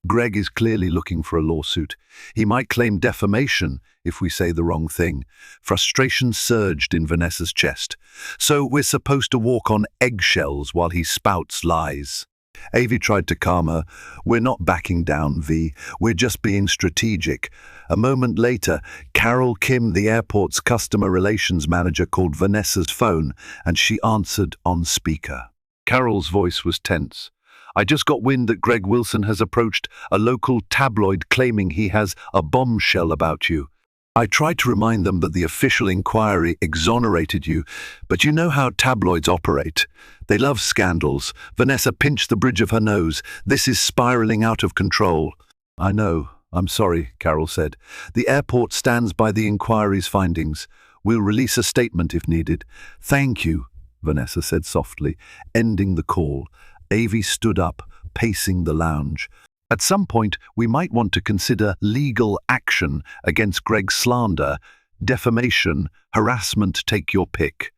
Greg is clearly looking for a lawsuit. He might claim defamation if we say the wrong thing." Frustration surged in Vanessa's chest. "So we're supposed to walk on eggshells while he spouts lies?" Avi tried to calm her. "We're not backing down, V. We're just being strategic." A moment later, Carol Kim, the airport's customer relations manager, called Vanessa's phone, and she answered on speaker. Carol's voice was tense. "I just got wind that Greg Wilson has approached a local tabloid claiming he has a bombshell about you. I tried to remind them that the official inquiry exonerated you, but you know how tabloids operate. They love scandals." Vanessa pinched the bridge of her nose. "This is spiraling out of control." "I know. I'm sorry," Carol said. "The airport stands by the inquiry's findings. We'll release a statement if needed." "Thank you," Vanessa said softly, ending the call. Avi stood up, pacing the lounge. "At some point, we might want to consider legal action against Greg's slander, defamation, harassment, take your pick."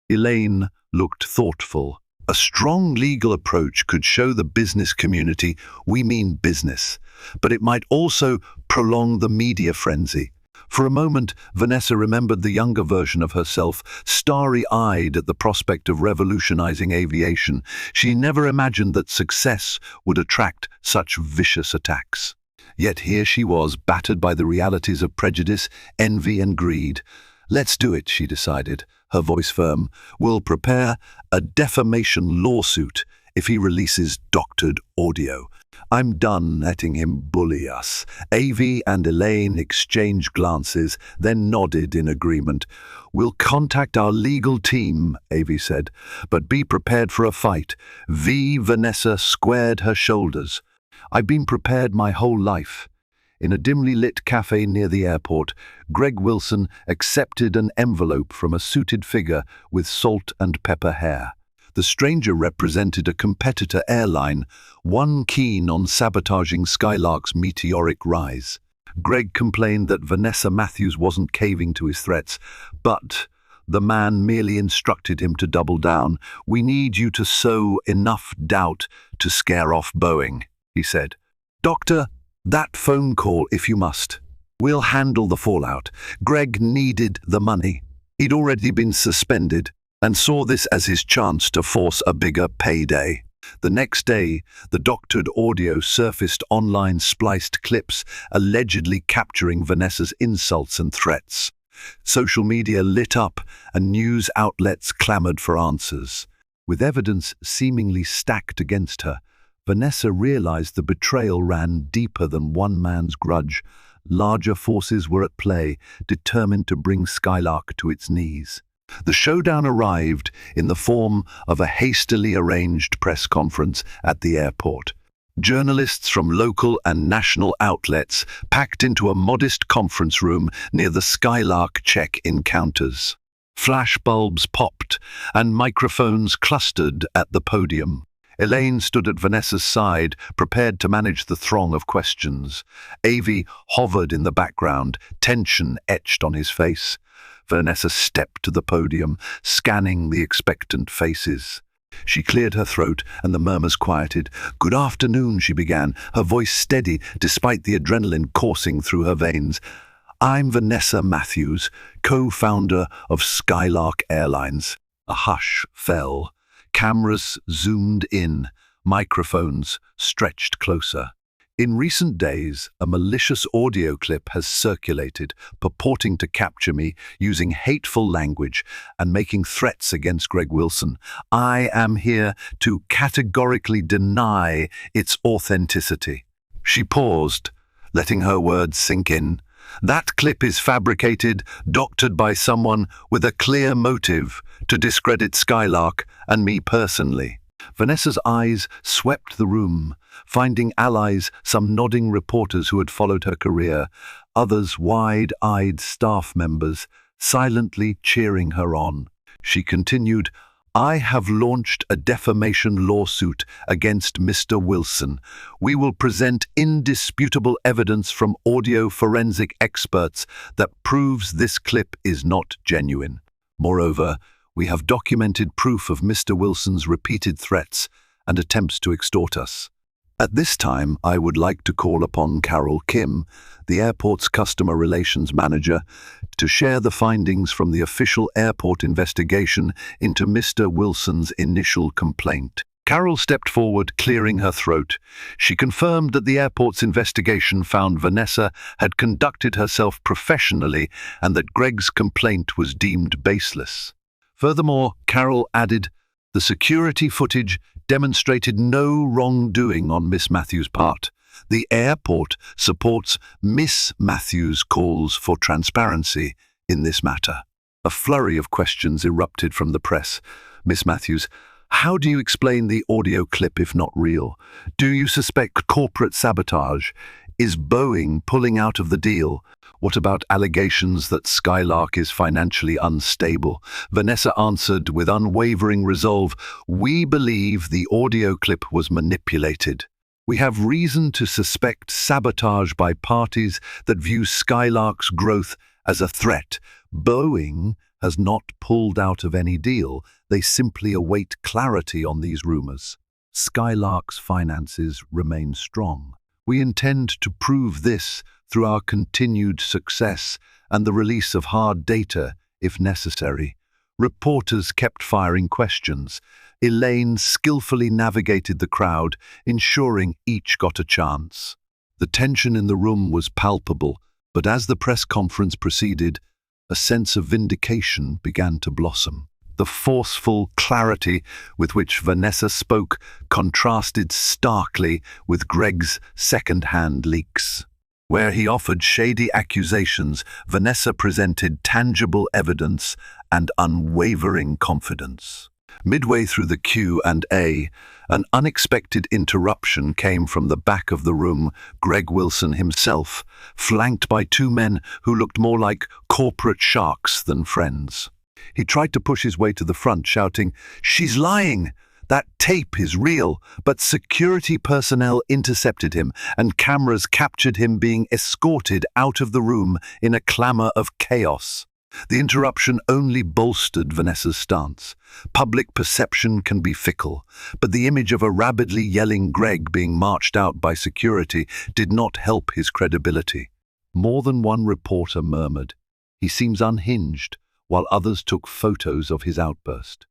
Elaine looked thoughtful. "A strong legal approach could show the business community we mean business, but it might also prolong the media frenzy." For a moment, Vanessa remembered the younger version of herself, starry-eyed at the prospect of revolutionizing aviation. She never imagined that success would attract such vicious attacks. Yet here she was, battered by the realities of prejudice, envy, and greed. "Let's do it," she decided, her voice firm. "We'll prepare a defamation lawsuit if he releases doctored audio. I'm done letting him bully us." Avi and Elaine exchanged glances, then nodded in agreement. "We'll contact our legal team," Avi said, "but be prepared for a fight." Vanessa squared her shoulders. "I've been prepared my whole life." In a dimly lit cafe near the airport, Greg Wilson accepted an envelope from a suited figure with salt and pepper hair. The stranger represented a competitor airline, one keen on sabotaging Skylark's meteoric rise. Greg complained that Vanessa Matthews wasn't caving to his threats, but the man merely instructed him to double down. "We need you to sow enough doubt to scare off Boeing," he said. "Doctor, that phone call if you must. We'll handle the fallout." Greg needed the money. He'd already been suspended and saw this as his chance to force a bigger payday. The next day, the doctored audio surfaced online spliced clips allegedly capturing Vanessa's insults and threats. Social media lit up and news outlets clamored for answers. With evidence seemingly stacked against her, Vanessa realized the betrayal ran deeper than one man's grudge. Larger forces were at play, determined to bring Skylark to its knees. The showdown arrived in the form of a hastily arranged press conference at the airport. Journalists from local and national outlets packed into a modest conference room near the Skylark check-in counters. Flashbulbs popped and microphones clustered at the podium. Elaine stood at Vanessa's side, prepared to manage the throng of questions. Avi hovered in the background, tension etched on his face. Vanessa stepped to the podium, scanning the expectant faces. She cleared her throat, and the murmurs quieted. "Good afternoon," she began, her voice steady despite the adrenaline coursing through her veins. "I'm Vanessa Matthews, co-founder of Skylark Airlines." A hush fell. Cameras zoomed in, microphones stretched closer. In recent days, a malicious audio clip has circulated, purporting to capture me using hateful language and making threats against Greg Wilson. I am here to categorically deny its authenticity. She paused, letting her words sink in. That clip is fabricated, doctored by someone with a clear motive to discredit Skylark and me personally. Vanessa's eyes swept the room, finding allies, some nodding reporters who had followed her career, others wide-eyed staff members, silently cheering her on. She continued, "I have launched a defamation lawsuit against Mr. Wilson. We will present indisputable evidence from audio forensic experts that proves this clip is not genuine. Moreover, we have documented proof of Mr. Wilson's repeated threats and attempts to extort us." At this time, I would like to call upon Carol Kim, the airport's customer relations manager, to share the findings from the official airport investigation into Mr. Wilson's initial complaint. Carol stepped forward, clearing her throat. She confirmed that the airport's investigation found Vanessa had conducted herself professionally and that Greg's complaint was deemed baseless. Furthermore, Carol added, "The security footage demonstrated no wrongdoing on Miss Matthews' part. The airport supports Miss Matthews' calls for transparency in this matter." A flurry of questions erupted from the press. "Miss Matthews, how do you explain the audio clip if not real? Do you suspect corporate sabotage? Is Boeing pulling out of the deal? What about allegations that Skylark is financially unstable?" Vanessa answered with unwavering resolve, "We believe the audio clip was manipulated. We have reason to suspect sabotage by parties that view Skylark's growth as a threat. Boeing has not pulled out of any deal. They simply await clarity on these rumors. Skylark's finances remain strong. We intend to prove this through our continued success and the release of hard data, if necessary." Reporters kept firing questions. Elaine skillfully navigated the crowd, ensuring each got a chance. The tension in the room was palpable, but as the press conference proceeded, a sense of vindication began to blossom. The forceful clarity with which Vanessa spoke contrasted starkly with Greg's second-hand leaks. Where he offered shady accusations, Vanessa presented tangible evidence and unwavering confidence. Midway through the Q&A, an unexpected interruption came from the back of the room. Greg Wilson himself, flanked by two men who looked more like corporate sharks than friends. He tried to push his way to the front, shouting, "She's lying! That tape is real," but security personnel intercepted him, and cameras captured him being escorted out of the room in a clamor of chaos. The interruption only bolstered Vanessa's stance. Public perception can be fickle, but the image of a rabidly yelling Greg being marched out by security did not help his credibility. More than one reporter murmured, "He seems unhinged," while others took photos of his outburst.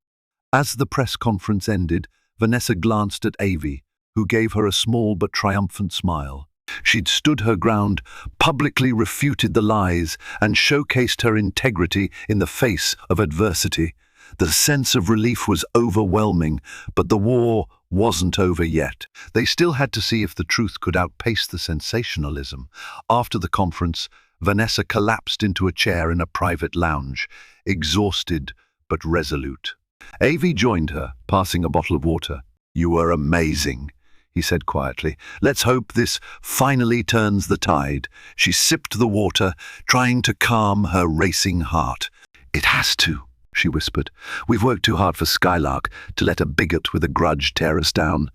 As the press conference ended, Vanessa glanced at Avi, who gave her a small but triumphant smile. She'd stood her ground, publicly refuted the lies, and showcased her integrity in the face of adversity. The sense of relief was overwhelming, but the war wasn't over yet. They still had to see if the truth could outpace the sensationalism. After the conference, Vanessa collapsed into a chair in a private lounge, exhausted but resolute. Avi joined her, passing a bottle of water. "You were amazing," he said quietly. "Let's hope this finally turns the tide." She sipped the water, trying to calm her racing heart. "It has to," she whispered. "We've worked too hard for Skylark to let a bigot with a grudge tear us down."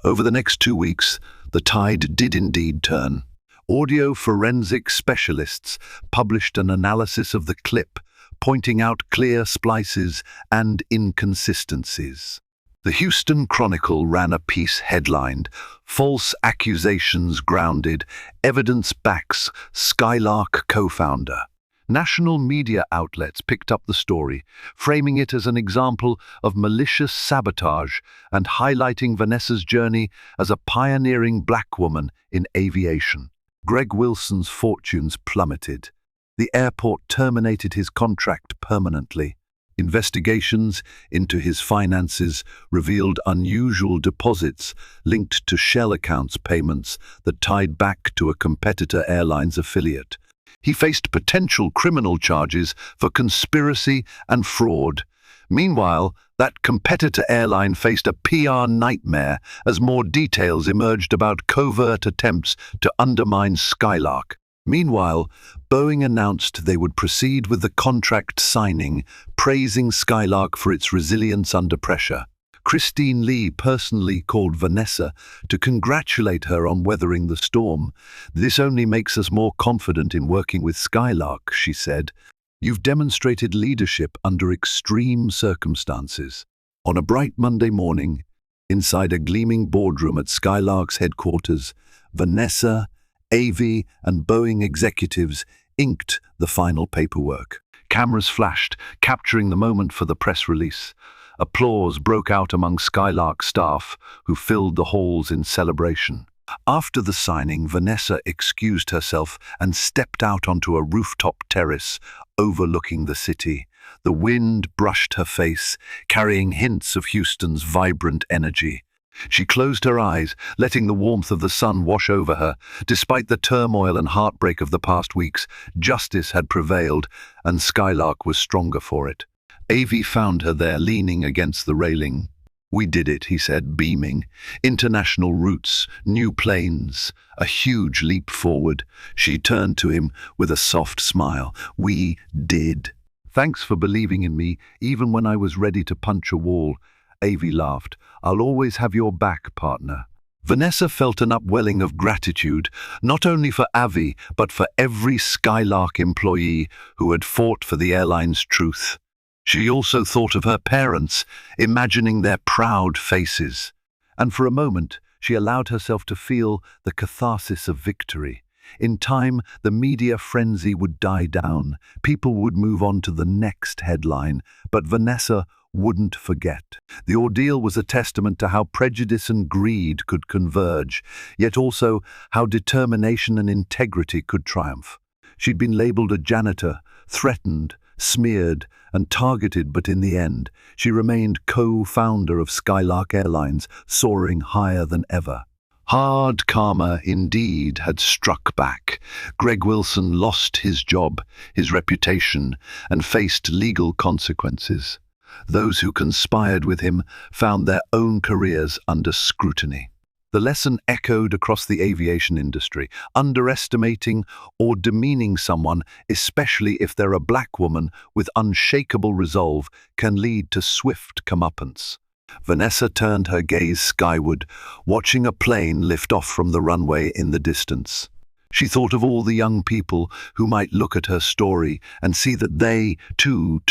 Over the next 2 weeks, the tide did indeed turn. Audio forensic specialists published an analysis of the clip, pointing out clear splices and inconsistencies. The Houston Chronicle ran a piece headlined, "False Accusations Grounded, Evidence Backs Skylark Co-Founder." National media outlets picked up the story, framing it as an example of malicious sabotage and highlighting Vanessa's journey as a pioneering black woman in aviation. Greg Wilson's fortunes plummeted. The airport terminated his contract permanently. Investigations into his finances revealed unusual deposits linked to shell accounts payments that tied back to a competitor airlines affiliate. He faced potential criminal charges for conspiracy and fraud. Meanwhile, that competitor airline faced a PR nightmare as more details emerged about covert attempts to undermine Skylark. Meanwhile, Boeing announced they would proceed with the contract signing, praising Skylark for its resilience under pressure. Christine Lee personally called Vanessa to congratulate her on weathering the storm. "This only makes us more confident in working with Skylark," she said. "You've demonstrated leadership under extreme circumstances." On a bright Monday morning, inside a gleaming boardroom at Skylark's headquarters, Vanessa, Avi, and Boeing executives inked the final paperwork. Cameras flashed, capturing the moment for the press release. Applause broke out among Skylark staff, who filled the halls in celebration. After the signing, Vanessa excused herself and stepped out onto a rooftop terrace overlooking the city. The wind brushed her face, carrying hints of Houston's vibrant energy. She closed her eyes, letting the warmth of the sun wash over her. Despite the turmoil and heartbreak of the past weeks, justice had prevailed, and Skylark was stronger for it. Avi found her there, leaning against the railing. "We did it," he said, beaming. "International routes, new planes, a huge leap forward." She turned to him with a soft smile. "We did. Thanks for believing in me, even when I was ready to punch a wall." Avi laughed. "I'll always have your back, partner." Vanessa felt an upwelling of gratitude, not only for Avi, but for every Skylark employee who had fought for the airline's truth. She also thought of her parents, imagining their proud faces. And for a moment, she allowed herself to feel the catharsis of victory. In time, the media frenzy would die down. People would move on to the next headline, but Vanessa wouldn't forget. The ordeal was a testament to how prejudice and greed could converge, yet also how determination and integrity could triumph. She'd been labeled a janitor, threatened, smeared, and targeted, but in the end, she remained co-founder of Skylark Airlines, soaring higher than ever. Hard karma indeed had struck back. Greg Wilson lost his job, his reputation, and faced legal consequences. Those who conspired with him found their own careers under scrutiny. The lesson echoed across the aviation industry. Underestimating or demeaning someone, especially if they're a black woman with unshakable resolve, can lead to swift comeuppance. Vanessa turned her gaze skyward, watching a plane lift off from the runway in the distance. She thought of all the young people who might look at her story and see that they, too,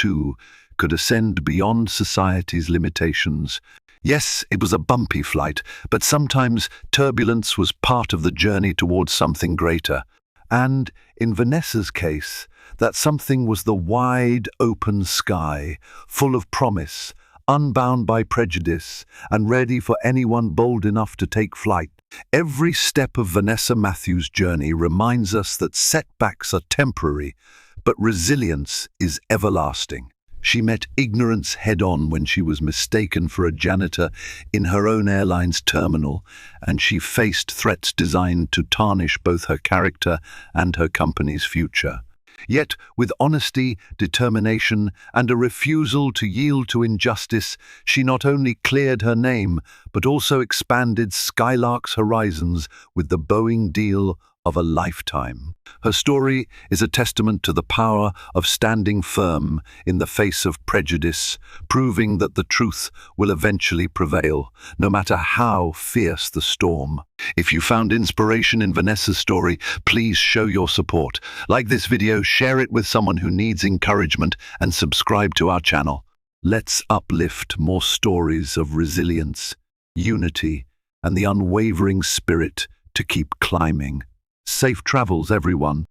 could ascend beyond society's limitations. Yes, it was a bumpy flight, but sometimes turbulence was part of the journey towards something greater. And, in Vanessa's case, that something was the wide, open sky, full of promise, unbound by prejudice and ready for anyone bold enough to take flight. Every step of Vanessa Matthews' journey reminds us that setbacks are temporary, but resilience is everlasting. She met ignorance head-on when she was mistaken for a janitor in her own airline's terminal, and she faced threats designed to tarnish both her character and her company's future. Yet, with honesty, determination, and a refusal to yield to injustice, she not only cleared her name, but also expanded Skylark's horizons with the Boeing deal of a lifetime. Her story is a testament to the power of standing firm in the face of prejudice, proving that the truth will eventually prevail, no matter how fierce the storm. If you found inspiration in Vanessa's story, please show your support. Like this video, share it with someone who needs encouragement, and subscribe to our channel. Let's uplift more stories of resilience, unity, and the unwavering spirit to keep climbing. Safe travels, everyone.